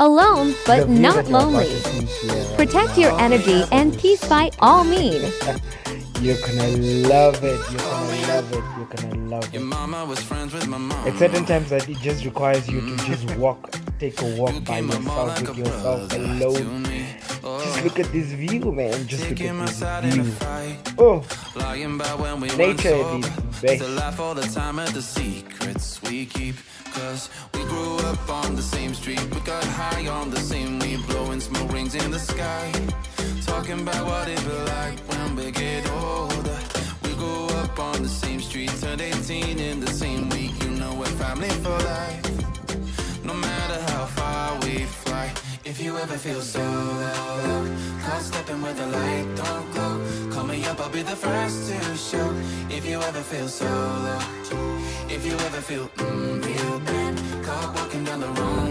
Alone, The but view not that you're about lonely. to see here right Protect your now, energy and peace by all means. you're gonna love it. You're gonna love it. You're gonna love it. At certain times that it just requires you to just walk, take a walk by yourself with yourself alone. Just look at this view, man. Just look at this view. Oh, nature at its best. Laugh all the time at the secrets we keep. Cause we grew up on the same street. We got high on the same weed, blowing smoke rings in the sky. Talking about what it be like when we get older. We grew up on the same street, turned 18 in the same week. You know we're family for life. No matter how far we fly. If you ever feel solo, caught stepping where the light don't glow, call me up, I'll be the first to show. If you ever feel solo, if you ever feel real bad, caught walking down the wrong